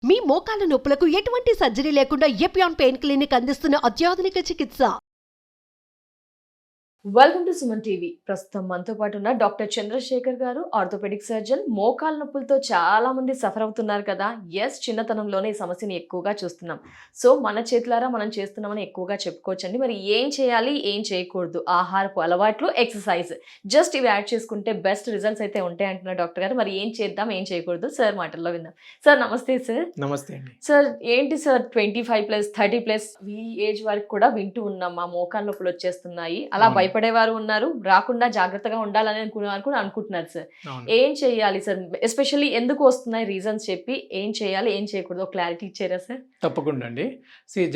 మీ మోకాల నొప్పులకు ఎటువంటి సర్జరీ లేకుండా ఎపియాన్ పెయిన్ క్లినిక్ అందిస్తున్న అత్యాధునిక చికిత్స. Welcome to Suman TV. ప్రస్తుతం మనతో పాటు ఉన్న డాక్టర్ చంద్రశేఖర్ గారు, ఆర్థోపెడిక్ సర్జన్. మోకాల నొప్పులతో చాలా మంది సఫర్ అవుతున్నారు కదా. ఎస్, చిన్నతనంలోనే ఈ సమస్యని ఎక్కువగా చూస్తున్నాం. సో మన చేతులారా మనం చేస్తున్నామని ఎక్కువగా చెప్పుకోవచ్చండి. మరి ఏం చేయాలి, ఏం చేయకూడదు, ఆహారపు అలవాట్లు, ఎక్సర్సైజ్, జస్ట్ ఇవి యాడ్ చేసుకుంటే బెస్ట్ రిజల్ట్స్ అయితే ఉంటాయి అంటున్నారు డాక్టర్ గారు. మరి ఏం చేద్దాం, ఏం చేయకూడదు, సార్ మాటల్లో విందాం. సార్ నమస్తే. సార్ నమస్తే అండి. సార్ ఏంటి సార్ 25+, 30+ ఈ ఏజ్ వరకు కూడా వింటూ ఉన్నాం, మా మోకాల నొప్పులు వచ్చేస్తున్నాయి, అలా భయపడేవారు ఉన్నారు, రాకుండా జాగ్రత్తగా ఉండాలని అనుకునేవారు కూడా అనుకుంటున్నారు. సార్ ఏం చేయాలి సార్? ఎస్పెషల్లీ ఎందుకు వస్తున్నాయి రీజన్స్ చెప్పి ఏం చేయాలి, ఏం చేయకూడదు క్లారిటీ ఇచ్చారా సార్? తప్పకుండా అండి.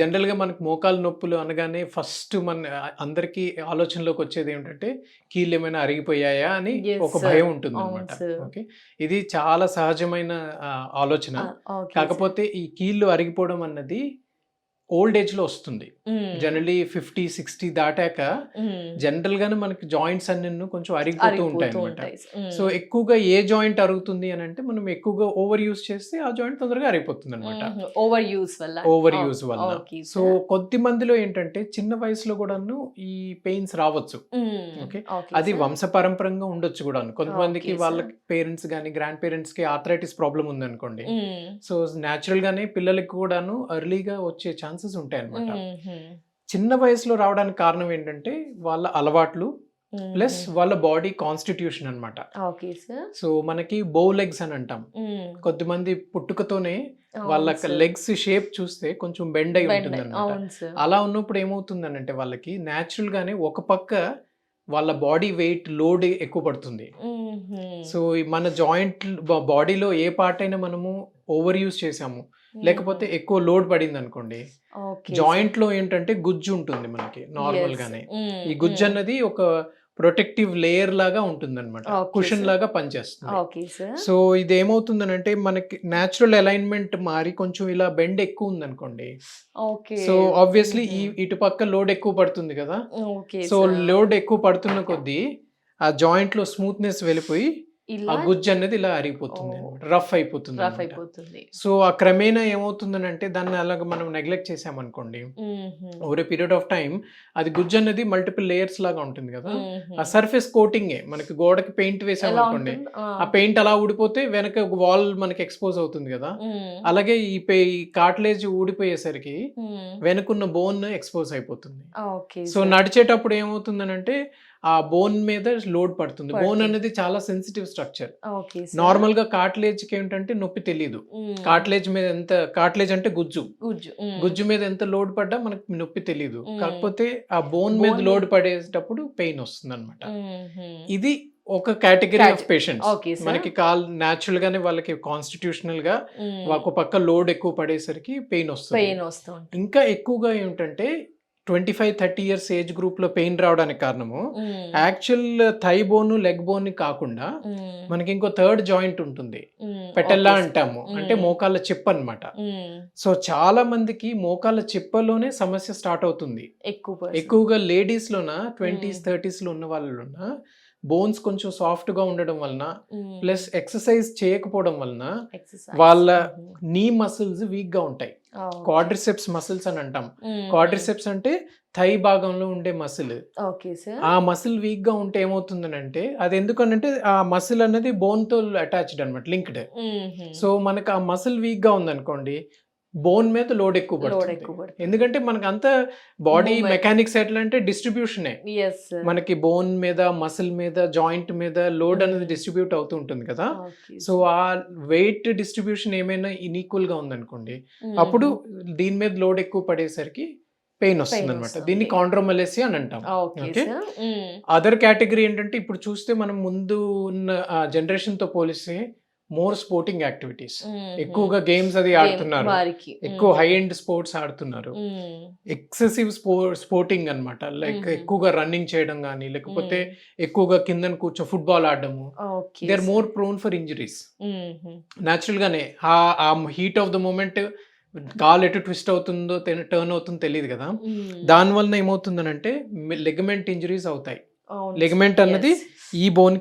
జనరల్గా మనకు మోకాలు నొప్పులు అనగానే ఫస్ట్ మన అందరికీ ఆలోచనలోకి వచ్చేది ఏంటంటే కీళ్ళు ఏమైనా అరిగిపోయాయా అని ఒక భయం ఉంటుంది అనమాట. ఓకే, ఇది చాలా సహజమైన ఆలోచన. కాకపోతే ఈ కీళ్ళు అరిగిపోవడం అన్నది ఓల్డ్ ఏజ్ లో వస్తుంది. జనరలీ 50-60 దాటాక జనరల్ గానే మనకి జాయింట్స్ అన్ని కొంచెం అరిగిపోతూ ఉంటాయి అనమాట. సో ఎక్కువగా ఏ జాయింట్ అరుగుతుంది అని అంటే మనం ఎక్కువగా ఓవర్ యూజ్ చేస్తే ఆ జాయింట్ తొందరగా అరిగిపోతుంది అనమాట, ఓవర్ యూజ్ వల్ల. సో కొద్ది మందిలో ఏంటంటే చిన్న వయసులో కూడాను ఈ పెయిన్స్ రావచ్చు. ఓకే, అది వంశపారంపరంగా ఉండొచ్చు కూడా. కొంతమందికి వాళ్ళ పేరెంట్స్ గానీ గ్రాండ్ పేరెంట్స్ కి ఆర్థరైటిస్ ప్రాబ్లం ఉంది అనుకోండి. సో న్యాచురల్ గానే పిల్లలకి కూడాను ఎర్లీగా వచ్చే ఛాన్సెస్ ఉంటాయి అనమాట. చిన్న వయసులో రావడానికి కారణం ఏంటంటే వాళ్ళ అలవాట్లు ప్లస్ వాళ్ళ బాడీ కాన్స్టిట్యూషన్ అనమాట. సో మనకి బౌ లెగ్స్ అని అంటాం. కొద్దిమంది పుట్టుకతోనే వాళ్ళ లెగ్స్ షేప్ చూస్తే కొంచెం బెండ్ అయి ఉంటుంది అనమాట. అలా ఉన్నప్పుడు ఏమవుతుందనంటే వాళ్ళకి న్యాచురల్ గానే ఒక పక్క వాళ్ళ బాడీ వెయిట్ లోడ్ ఎక్కువ పడుతుంది. సో మన జాయింట్ బాడీలో ఏ పార్ట్ అయినా మనము ఓవర్ యూజ్ చేసాము, లేకపోతే ఎక్కువ లోడ్ పడింది అనుకోండి, జాయింట్ లో ఏంటంటే గుజ్జు ఉంటుంది మనకి నార్మల్ గానే. ఈ గుజ్జు అన్నది ఒక ప్రొటెక్టివ్ లేయర్ లాగా ఉంటుంది అనమాట, కుషన్ లాగా పనిచేస్తుంది. సో ఇది ఏమవుతుందనంటే మనకి న్యాచురల్ అలైన్మెంట్ మారి కొంచెం ఇలా బెండ్ ఎక్కువ ఉంది అనుకోండి. సో ఆబ్వియస్లీ ఈ ఇటుపక్క లోడ్ ఎక్కువ పడుతుంది కదా. సో లోడ్ ఎక్కువ పడుతున్న కొద్దీ ఆ జాయింట్ లో స్మూత్నెస్ వెళ్ళిపోయి ఆ గుజ్జు అనేది ఇలా అరిగిపోతుంది, రఫ్ అయిపోతుంది. సో ఆ క్రమేణా ఏమవుతుందనంటే దాన్ని అలాగ మనం నెగ్లెక్ట్ చేసామనుకోండి, over a period of time అది గుజ్జు అనేది మల్టిపుల్ లేయర్స్ లాగా ఉంటుంది కదా. ఆ సర్ఫేస్ కోటింగే మనకి గోడకి పెయింట్ వేసామనుకోండి, ఆ పెయింట్ అలా ఊడిపోతే వెనక వాల్ మనకి ఎక్స్పోజ్ అవుతుంది కదా. అలాగే ఈ కార్టిలేజ్ ఊడిపోయేసరికి వెనకున్న బోన్ ఎక్స్పోజ్ అయిపోతుంది. సో నడిచేటప్పుడు ఏమవుతుందనంటే ఆ బోన్ మీద లోడ్ పడుతుంది. బోన్ అనేది చాలా సెన్సిటివ్ స్ట్రక్చర్. నార్మల్ గా కార్టిలేజ్ కి ఏంటంటే నొప్పి తెలియదు. కార్టిలేజ్ అంటే గుజ్జు మీద ఎంత లోడ్ పడ్డా మనకి నొప్పి తెలియదు. కాకపోతే ఆ బోన్ మీద లోడ్ పడేటప్పుడు పెయిన్ వస్తుంది అనమాట. ఇది ఒక కేటగిరీ ఆఫ్ పేషెంట్స్. మనకి న్యాచురల్ గానే వాళ్ళకి కాన్స్టిట్యూషనల్ గా ఒక పక్క లోడ్ ఎక్కువ పడేసరికి పెయిన్ వస్తుంది. ఇంకా ఎక్కువగా ఏంటంటే 25-30 ఇయర్స్ ఏజ్ గ్రూప్ లో పెయిన్ రావడానికి కారణము actual thigh bone, leg bone కాకుండా మనకి ఇంకో థర్డ్ జాయింట్ ఉంటుంది, పెటెల్లా అంటాము, అంటే మోకాళ్ళ చిప్ప అన్నమాట. సో చాలా మందికి మోకాళ్ళ చిప్పలోనే సమస్య స్టార్ట్ అవుతుంది. ఎక్కువగా లేడీస్ లోన 20s 30s లో ఉన్న వాళ్ళలోన బోన్స్ కొంచెం సాఫ్ట్ గా ఉండడం వలన ప్లస్ ఎక్సర్సైజ్ చేయకపోవడం వలన వాళ్ళ నీ మసిల్స్ వీక్ గా ఉంటాయి. క్వాడ్రిసెప్స్ మసిల్స్ అని అంటాం. క్వాడ్రిసెప్స్ అంటే థై భాగంలో ఉండే మసిల్. ఆ మసిల్ వీక్ గా ఉంటే ఏమవుతుందనంటే అది ఎందుకనంటే ఆ మసిల్ అనేది బోన్ తో అటాచ్డ్ అనమాట, లింక్డ్. సో మనకు ఆ మసిల్ వీక్ గా ఉందనుకోండి, బోన్ మీద లోడ్ ఎక్కువ పడుతుంది. ఎందుకంటే మనకి అంత బాడీ మెకానిక్స్ ఎట్లా అంటే డిస్ట్రిబ్యూషనే, మనకి బోన్ మీద, మసిల్ మీద, జాయింట్ మీద లోడ్ అనేది డిస్ట్రిబ్యూట్ అవుతూ ఉంటుంది కదా. సో ఆ వెయిట్ డిస్ట్రిబ్యూషన్ ఏమైనా ఇన్ఈక్వల్ గా ఉందనుకోండి, అప్పుడు దీని మీద లోడ్ ఎక్కువ పడేసరికి పెయిన్ వస్తుంది అనమాట. దీన్ని కాండ్రోమలేసియా అని అంటాం. ఓకే, అదర్ కేటగిరీ ఏంటంటే ఇప్పుడు చూస్తే మనం ముందు ఉన్న జనరేషన్ తో పోలిస్తే మోర్ స్పోర్టింగ్ యాక్టివిటీస్, ఎక్కువగా గేమ్స్ అది ఆడుతున్నారు, ఎక్కువ హై ఎండ్ స్పోర్ట్స్ ఆడుతున్నారు, ఎక్సెసివ్ స్పోర్టింగ్ అన్నమాట. లైక్ ఎక్కువగా రన్నింగ్ చేయడం కానీ, లేకపోతే ఎక్కువగా కింద కూర్చో ఫుట్బాల్ ఆడడము. They are more prone for injuries. Natural గానే ఆ హీట్ ఆఫ్ ద మూమెంట్ కాల్ ఎటు ట్విస్ట్ అవుతుందో టర్న్ అవుతుందో తెలియదు కదా. దాని వలన ఏమవుతుందనంటే లెగమెంట్ ఇంజరీస్ అవుతాయి. లెగమెంట్ అన్నది ఈ బోన్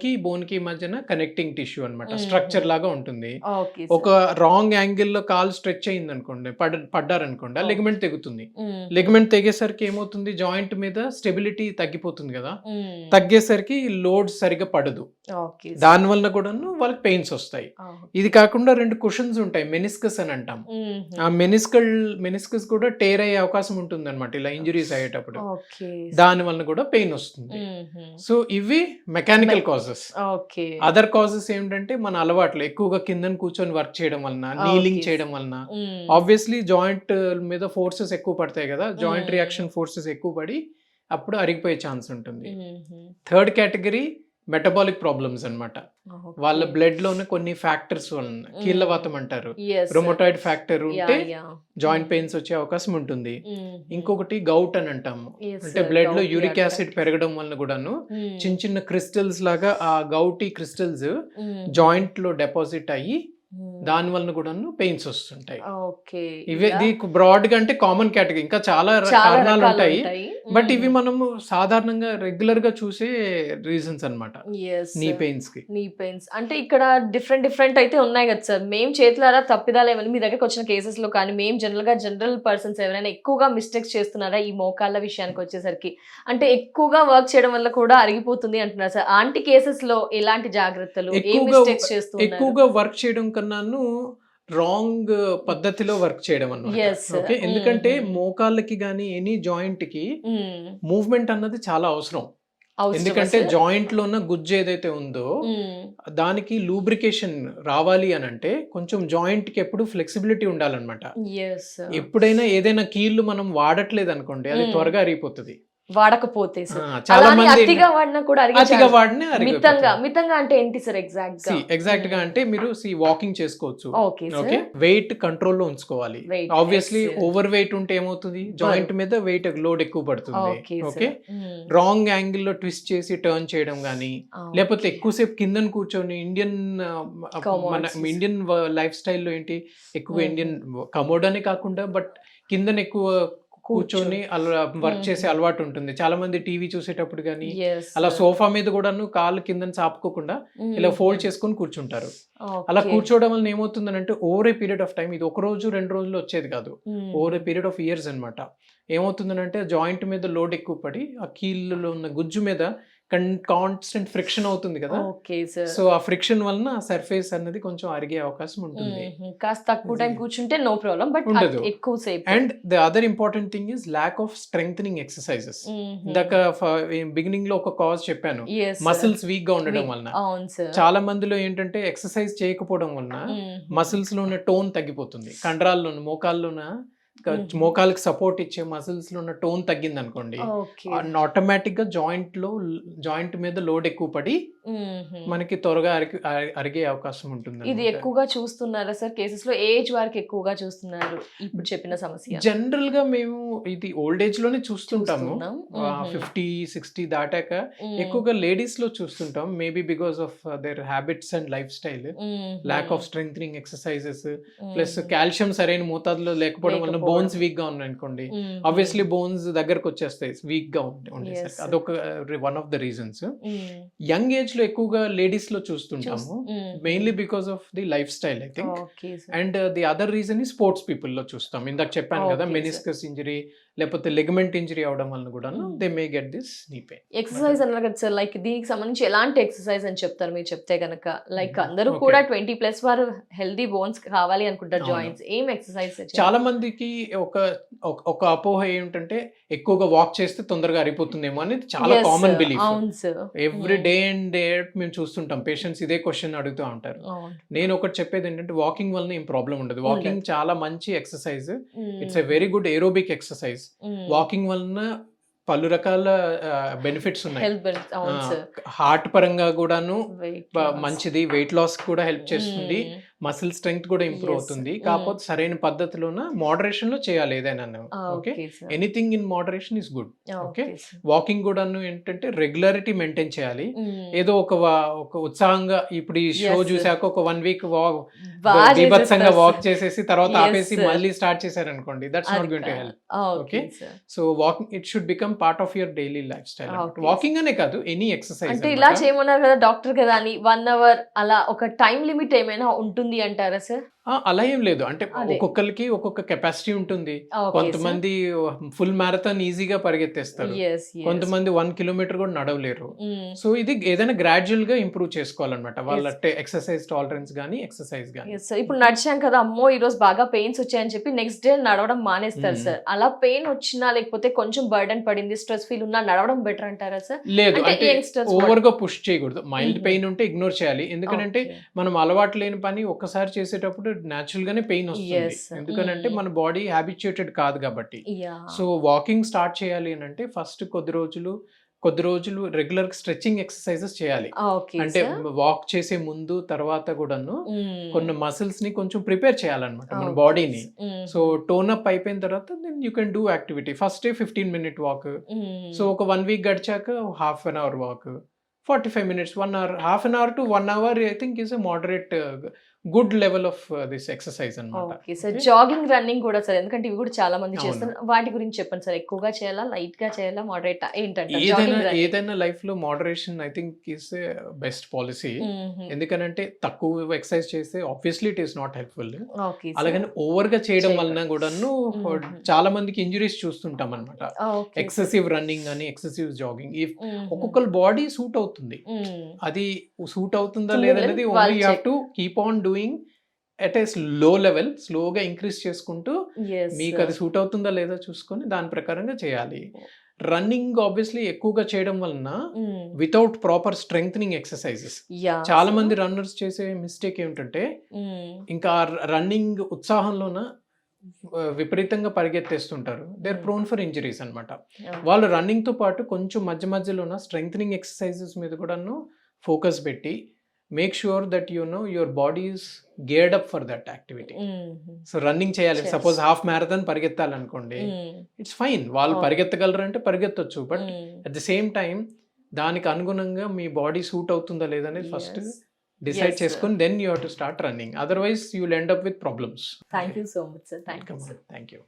కి మధ్యన కనెక్టింగ్ టిష్యూ అన్నమాట, స్ట్రక్చర్ లాగా ఉంటుంది. ఓకే ఒక రాంగ్ యాంగిల్లో కాలు స్ట్రెచ్ అయింది అనుకోండి, పడ్డారనుకోండి, ఆ లెగమెంట్ తెగుతుంది. లెగమెంట్ తెగేసరికి ఏమవుతుంది, జాయింట్ మీద స్టెబిలిటీ తగ్గిపోతుంది కదా, తగ్గేసరికి లోడ్ సరిగా పడదు, దాని వల్ల కూడా వాళ్ళకి పెయిన్స్ వస్తాయి. ఇది కాకుండా 2 కుషన్స్ ఉంటాయి, మెనిస్కస్ అని అంటాం. ఆ మెనిస్కస్ కూడా టేర్ అయ్యే అవకాశం ఉంటుంది అనమాట, ఇలా ఇంజరీస్ అయ్యేటప్పుడు, దాని వల్ల కూడా పెయిన్ వస్తుంది. సో ఇవి మెకానికల్ కాజెస్. అదర్ కాజెస్ ఏంటంటే మన అలవాట్లు, ఎక్కువగా కిందని కూర్చొని వర్క్ చేయడం వలన, నీలింగ్ చేయడం వలన, ఆబ్వియస్లీ జాయింట్ మీద ఫోర్సెస్ ఎక్కువ పడతాయి కదా, జాయింట్ రియాక్షన్ ఫోర్సెస్ ఎక్కువ పడి అప్పుడు అరిగిపోయే ఛాన్స్ ఉంటుంది. థర్డ్ కేటగిరీ మెటబాలిక్ ప్రాబ్లమ్స్ అన్నమాట. వాళ్ళ బ్లడ్ లోనే కొన్ని ఫ్యాక్టర్స్ వలన, కీళ్ళవాతం అంటారు, రొమటాయిడ్ ఫ్యాక్టర్ ఉంటే జాయింట్ పెయిన్స్ వచ్చే అవకాశం ఉంటుంది. ఇంకొకటి గౌట్ అని అంటాము, అంటే బ్లడ్ లో యూరిక్ యాసిడ్ పెరగడం వలన కూడాను చిన్న చిన్న క్రిస్టల్స్ లాగా ఆ గౌటీ క్రిస్టల్స్ జాయింట్ లో డిపాజిట్ అయ్యి దాని వలన కూడా పెయిన్స్ వస్తుంటాయి. ఇవే బ్రాడ్ గా అంటే కామన్ కేటగిరీ, ఇంకా చాలా కారణాలు ఉంటాయి, బట్ ఇవి మనము సాధారణంగా రెగ్యులర్ గా చూసే రీజన్స్ అన్నమాట నీ పెయిన్స్ కి. నీ పెయిన్స్ అంటే ఇక్కడ డిఫరెంట్ అయితే ఉన్నాయి కదా సార్. మేము చేతులారా తప్పిదాలు ఏమైనా మీ దగ్గరకు వచ్చిన కేసెస్ లో కానీ, మేము జనరల్ పర్సన్స్ ఎవరైనా ఎక్కువగా మిస్టేక్స్ చేస్తున్నారా ఈ మోకాళ్ళ విషయానికి వచ్చేసరికి? అంటే ఎక్కువగా వర్క్ చేయడం వల్ల కూడా అరిగిపోతుంది అంటున్నారు సార్. అలాంటి కేసెస్ లో ఎలాంటి జాగ్రత్తలు, ఏ మిస్టేక్స్ చేస్తున్నారు? ఎక్కువగా వర్క్ చేయడం కన్నాను రాంగ్ పద్ధతిలో వర్క్ చేయడం అన్నమాట. ఓకే, ఎందుకంటే మోకాళ్ళకి గానీ ఎనీ జాయింట్ కి మూవ్మెంట్ అన్నది చాలా అవసరం. ఎందుకంటే జాయింట్ లో ఉన్న గుజ్జు ఏదైతే ఉందో దానికి లూబ్రికేషన్ రావాలి అని అంటే కొంచెం జాయింట్ కి ఎప్పుడు ఫ్లెక్సిబిలిటీ ఉండాలన్నమాట. ఎప్పుడైనా ఏదైనా కీళ్ళు మనం వాడట్లేదు అనుకోండి, అది త్వరగా అరిగిపోతుంది. వాడకపోతే చాలా మంది అతిగా వాడినా కూడా మితంగా అంటే ఏంటి సార్ ఎగ్జాక్ట్ గా అంటే మీరు వాకింగ్ చేసుకోవచ్చు. ఓకే, వెయిట్ కంట్రోల్ లో ఉంచుకోవాలి. ఆబ్వియస్లీ ఓవర్ వెయిట్ ఉంటే ఏమవుతుంది, జాయింట్ మీద వెయిట్ లోడ్ ఎక్కువ పడుతుంది. ఓకే, రాంగ్ యాంగిల్ లో ట్విస్ట్ చేసి టర్న్ చేయడం గానీ, లేకపోతే ఎక్కువసేపు కిందన కూర్చొని మన ఇండియన్ లైఫ్ స్టైల్లో ఏంటి, ఎక్కువ ఇండియన్ కమోడ్ అని కాకుండా బట్ కిందన ఎక్కువ కూర్చొని అలా వర్క్ చేసే అలవాటు ఉంటుంది. చాలా మంది టీవీ చూసేటప్పుడు కానీ అలా సోఫా మీద కూడాను కాళ్ళు కింద చాపుకోకుండా ఇలా ఫోల్డ్ చేసుకొని కూర్చుంటారు. అలా కూర్చోవడం వల్ల ఏమవుతుందని అంటే over a period of time, ఇది 1 రోజు 2 రోజులు వచ్చేది కాదు, over a period of years అనమాట. ఏమవుతుందని అంటే జాయింట్ మీద లోడ్ ఎక్కువ పడి ఆ కీళ్ళలో ఉన్న గుజ్జు మీద కాన్స్టెంట్ ఫ్రిక్షన్ అవుతుంది కదా. సో ఆ ఫ్రిక్షన్ వలన సర్ఫేస్ అన్నది కొంచెం అరిగే అవకాశం ఉంటుంది. కాస్త తక్కువ టైం కూర్చుంటే నో ప్రాబ్లం, బట్ ఉండదు. ఎక్కువసేపు. And the other important thing is lack of strengthening exercises. ఇందాక బిగినింగ్ లో ఒక కాజ్ చెప్పాను, మసిల్స్ వీక్ గా ఉండడం వలన. చాలా మందిలో ఏంటంటే ఎక్సర్సైజ్ చేయకపోవడం వలన మసిల్స్ లో ఉన్న టోన్ తగ్గిపోతుంది. కండరాల్లోన మోకాల్లోన మోకాలకి సపోర్ట్ ఇచ్చే మసిల్స్ లో ఉన్న టోన్ తగ్గింది అనుకోండి, ఆటోమేటిక్ గా జాయింట్ మీద లోడ్ ఎక్కువ పడి మనకి త్వరగా అరిగే అవకాశం ఉంటుంది. ఇది ఎక్కువగా చూస్తున్నారా సార్ కేసెస్ లో? ఏజ్ వారికి ఎక్కువగా చూస్తున్నారు ఇప్పుడు చెప్పిన సమస్య? జనరల్ గా మేము ఇది ఓల్డ్ ఏజ్ లోనే చూస్తుంటాము, 50-60 దాటాక ఎక్కువగా లేడీస్ లో చూస్తుంటాం. Maybe because of their habits and life style, lack of strengthening exercises, plus calcium సరైన మోతాదులో లేకపోవడం వల్ల బోన్స్ వీక్ గా ఉన్నాయి అనుకోండి, ఆబ్వియస్లీ బోన్స్ దగ్గరకు వచ్చేస్తాయి వీక్ గా ఉండేసరికి. అదొక one of the reasons. Young age లో ఎక్కువగా లేడీస్ లో చూస్తుంటాము, mainly because of the life style I think. And the other reason ఈ స్పోర్ట్స్ పీపుల్ లో చూస్తాం. ఇందాక చెప్పాను కదా, మెనిస్కస్ ఇంజరీ లేకపోతే లెగమెంట్ ఇంజరీ అవడం వల్ల కూడా they may get this knee pain. Exercise అన్నారు కదా సార్, లైక్ దీనికి సంబంధించి ఎలాంటి ఎక్సర్సైజ్ అని చెప్తారు మీరు చెప్తే కనుక? లైక్ అందరూ కూడా 20+ వారు హెల్దీ బోన్స్ కావాలి అనుకుంటారు, జాయింట్స్, ఏం ఎక్సర్సైజ్? చాలా మందికి ఒక అపోహ ఏంటంటే ఎక్కువగా వాక్ చేస్తే తొందరగా అరిపోతుందేమో అనేది చాలా common belief. Every day and day మేము చూస్తుంటాం, పేషెంట్స్ ఇదే క్వశ్చన్ అడుగుతూ ఉంటారు. నేను ఒకటి చెప్పేది ఏంటంటే వాకింగ్ వల్ల ఏం ప్రాబ్లం ఉండదు. వాకింగ్ చాలా మంచి exercise, it's a very good aerobic exercise. Walking వలన పలు రకాల బెనిఫిట్స్ ఉన్నాయి. హార్ట్ పరంగా కూడాను మంచిది, వెయిట్ లాస్ కూడా హెల్ప్ చేస్తుంది, మసిల్ స్ట్రెంగ్త్ కూడా ఇంప్రూవ్ Yes. అవుతుంది. కాకపోతే సరైన పద్ధతిలోన మోడరేషన్ లో చేయాలి ఏదైనా. Okay, okay sir. Anything in moderation is good. Okay walking కూడా ఏంటంటే రెగ్యులారిటీ మెయింటైన్ చేయాలి. ఏదో ఒక ఉత్సాహంగా ఇప్పుడు ఈ షో Yes. చూసాక ఒక 1 వీక్ బాగా బీభత్సంగా చేసేస్తారు వాక్ sir. చేసేసి తర్వాత Yes, ఆపేసి sir. మళ్ళీ స్టార్ట్ చేశారనుకోండి, దట్స్ నాట్ అది గోయింగ్ టు కాదు. Help. Okay Okay. Sir. So walking it should become part of your daily life style. Okay. Walking అనే కాదు, ఎనీ ఎక్సర్సైజ్. అంటే ఇలా చేయమన్నారు కదా డాక్టర్ కదా అని 1 అవర్ అలా ఒక టైం లిమిట్ ఏమైనా ఉంటుంది అంటారా సార్? అలా ఏం లేదు. అంటే అదే. ఒక్కొక్కరికి ఒక్కొక్క కెపాసిటీ ఉంటుంది. ఓకే కొంతమంది ఫుల్ మ్యారథాన్ ఈజీగా పరిగెత్తేస్తారు, yes yes కొంతమంది 1 కిలోమీటర్ కూడా నడవలేరు. సో ఇది ఏదైనా గ్రాడ్యువల్ గా ఇంప్రూవ్ చేసుకోవాలన్నమాట వాళ్ళ ఎక్సర్సైజ్ టాలరెన్స్ గానీ ఎక్సర్సైజ్ గానీ. yes sir. ఇప్పుడు నడిచాం కదా అమ్మో ఈ రోజు బాగా పెయిన్స్ వచ్చాయని చెప్పి నెక్స్ట్ డే నడవడం మానేస్తారు సార్. అలా పెయిన్ వచ్చినా లేకపోతే కొంచెం బర్డెన్ పడింది స్ట్రెస్ ఫీల్ ఉన్నా నడవడం బెటర్ అంటారా సార్? లేదు, అంటే అంటే youngsters ఓవర్ గా పుష్ చేయకూడదు. మైల్డ్ పెయిన్ ఉంటే ఇగ్నోర్ చేయాలి. ఎందుకంటే మనం అలవాటు లేని పని ఒక్కసారి చేసేటప్పుడు న్యాచురల్ గానే పెయిన్ వస్తుంది. Yes. ఎందుకంటే మన బాడీ హ్యాబిచ్యుయేటెడ్ కాదు కాబట్టి. సో వాకింగ్ స్టార్ట్ చేయాలి అని అంటే ఫస్ట్ కొద్ది రోజులు రెగ్యులర్ స్ట్రెచింగ్ ఎక్సర్సైజెస్ చేయాలి. ఓకే అంటే వాక్ చేసే ముందు తర్వాత కూడాను కొన్ని మసిల్స్ ని కొంచెం ప్రిపేర్ చేయాలన్నమాట మన బాడీని. సో టోన్ అప్ అయిపోయిన తర్వాత then you can do activity. First day 15 minute walk. So ఒక 1 week గడిచాక half an hour walk, 45 minutes, 1 hour, half an hour to 1 hour I think is a moderate good level of this exercise అన్నమాట. Okay sir. Jogging running కూడా sir, ఎందుకంటే ఇవి కూడా చాలా మంది చేస్తున్నారు. వాటి గురించి చెప్పండి సార్. ఎక్కువగా చేయాలా, లైట్ గా చేయాలా, మోడరేట్ ఏంటంటే ఏదైనా లైఫ్ లో moderation I think is best policy. ఎందుకనంటే తక్కువ ఎక్సర్సైజ్ చేస్తే obviously it is not helpful. అలాగని ఓవర్ గా చేయడం వలన కూడాను చాలా మందికి ఇంజురీస్ చూస్తుంటాం అనమాట. ఎక్సెసివ్ రన్నింగ్ అని, ఎక్సెసివ్ జాగింగ్ ఒక్కొక్కరు బాడీ సూట్ అవుతుంది. అది సూట్ అవుతుందా లేదనేది only you have to keep on doing at a లో లెవెల్, స్లోగా ఇంక్రీజ్ చేసుకుంటూ మీకు అది సూట్ అవుతుందా లేదా చూసుకొని దాని ప్రకారంగా చేయాలి. రన్నింగ్ ఆబ్వియస్లీ ఎక్కువగా చేయడం వలన వితౌట్ ప్రాపర్ స్ట్రెంగ్థనింగ్ ఎక్సర్సైజెస్, చాలా మంది రన్నర్స్ చేసే మిస్టేక్ ఏమిటంటే ఇంకా రన్నింగ్ ఉత్సాహంలోన విపరీతంగా పరిగెత్తేస్తుంటారు. They are prone for injuries అనమాట. వాళ్ళు రన్నింగ్ తో పాటు కొంచెం మధ్యలోన స్ట్రెంగ్థనింగ్ ఎక్సర్సైజెస్ మీద కూడాను ఫోకస్ పెట్టి make sure that your body is geared up for that activity. So running చేయాలి. సపోజ్ హాఫ్ మ్యారథాన్ పరిగెత్తాలనుకోండి, ఇట్స్ ఫైన్, వాళ్ళు పరిగెత్తగలరు అంటే పరిగెత్తొచ్చు. But at the same time దానికి అనుగుణంగా మీ బాడీ సూట్ అవుతుందా లేదనేది ఫస్ట్ డిసైడ్ చేసుకొని then you have to start running. Otherwise you will end up with problems. Thank you so much sir. Thank you. Thank you.